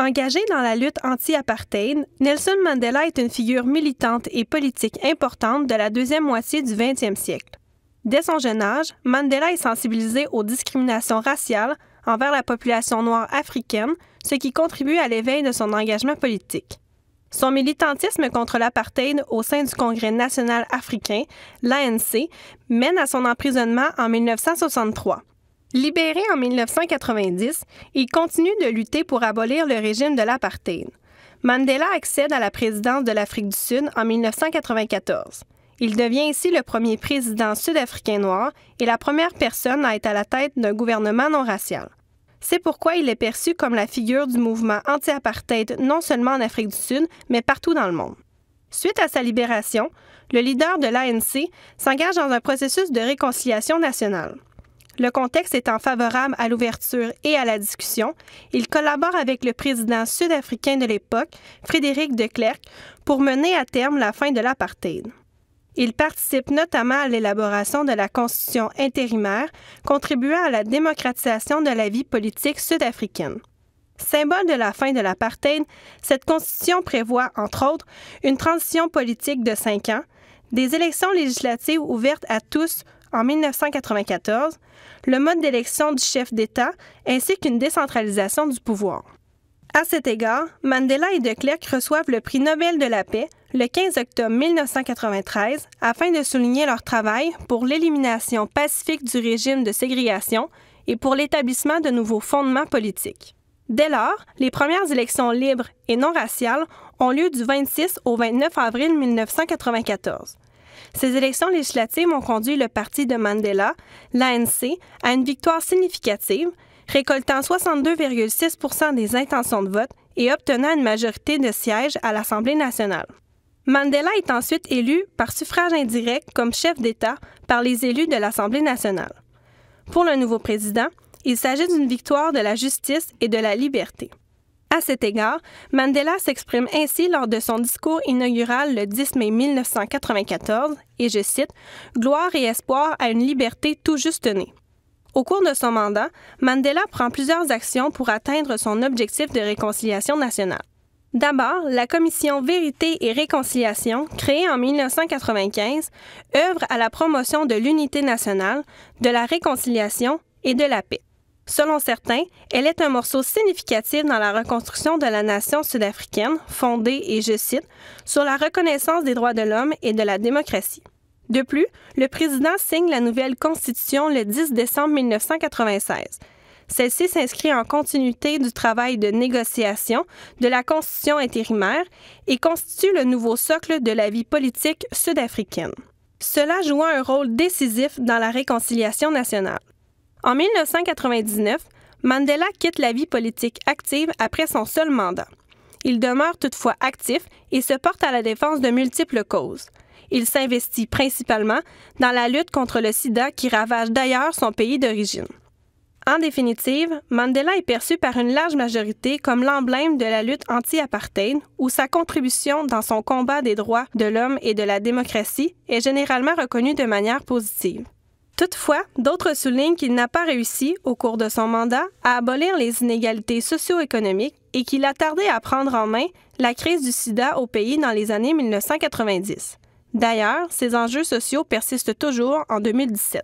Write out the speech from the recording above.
Engagé dans la lutte anti-apartheid, Nelson Mandela est une figure militante et politique importante de la deuxième moitié du 20e siècle. Dès son jeune âge, Mandela est sensibilisé aux discriminations raciales envers la population noire africaine, ce qui contribue à l'éveil de son engagement politique. Son militantisme contre l'apartheid au sein du Congrès national africain, l'ANC, mène à son emprisonnement en 1963. Libéré en 1990, il continue de lutter pour abolir le régime de l'apartheid. Mandela accède à la présidence de l'Afrique du Sud en 1994. Il devient ainsi le premier président sud-africain noir et la première personne à être à la tête d'un gouvernement non racial. C'est pourquoi il est perçu comme la figure du mouvement anti-apartheid non seulement en Afrique du Sud, mais partout dans le monde. Suite à sa libération, le leader de l'ANC s'engage dans un processus de réconciliation nationale. Le contexte étant favorable à l'ouverture et à la discussion, il collabore avec le président sud-africain de l'époque, Frédéric de Klerk, pour mener à terme la fin de l'apartheid. Il participe notamment à l'élaboration de la Constitution intérimaire, contribuant à la démocratisation de la vie politique sud-africaine. Symbole de la fin de l'apartheid, cette Constitution prévoit, entre autres, une transition politique de 5 ans, des élections législatives ouvertes à tous en 1994, le mode d'élection du chef d'État ainsi qu'une décentralisation du pouvoir. À cet égard, Mandela et de Klerk reçoivent le prix Nobel de la paix le 15 octobre 1993 afin de souligner leur travail pour l'élimination pacifique du régime de ségrégation et pour l'établissement de nouveaux fondements politiques. Dès lors, les premières élections libres et non raciales ont lieu du 26 au 29 avril 1994. Ces élections législatives ont conduit le parti de Mandela, l'ANC, à une victoire significative, récoltant 62,6% des intentions de vote et obtenant une majorité de sièges à l'Assemblée nationale. Mandela est ensuite élu par suffrage indirect comme chef d'État par les élus de l'Assemblée nationale. Pour le nouveau président, il s'agit d'une victoire de la justice et de la liberté. À cet égard, Mandela s'exprime ainsi lors de son discours inaugural le 10 mai 1994, et je cite « Gloire et espoir à une liberté tout juste née ». Au cours de son mandat, Mandela prend plusieurs actions pour atteindre son objectif de réconciliation nationale. D'abord, la commission Vérité et Réconciliation, créée en 1995, œuvre à la promotion de l'unité nationale, de la réconciliation et de la paix. Selon certains, elle est un morceau significatif dans la reconstruction de la nation sud-africaine, fondée, et je cite, « sur la reconnaissance des droits de l'homme et de la démocratie ». De plus, le président signe la nouvelle Constitution le 10 décembre 1996. Celle-ci s'inscrit en continuité du travail de négociation de la Constitution intérimaire et constitue le nouveau socle de la vie politique sud-africaine. Cela jouant un rôle décisif dans la réconciliation nationale. En 1999, Mandela quitte la vie politique active après son seul mandat. Il demeure toutefois actif et se porte à la défense de multiples causes. Il s'investit principalement dans la lutte contre le sida qui ravage d'ailleurs son pays d'origine. En définitive, Mandela est perçu par une large majorité comme l'emblème de la lutte anti-apartheid où sa contribution dans son combat des droits de l'homme et de la démocratie est généralement reconnue de manière positive. Toutefois, d'autres soulignent qu'il n'a pas réussi, au cours de son mandat, à abolir les inégalités socio-économiques et qu'il a tardé à prendre en main la crise du sida au pays dans les années 1990. D'ailleurs, ces enjeux sociaux persistent toujours en 2017.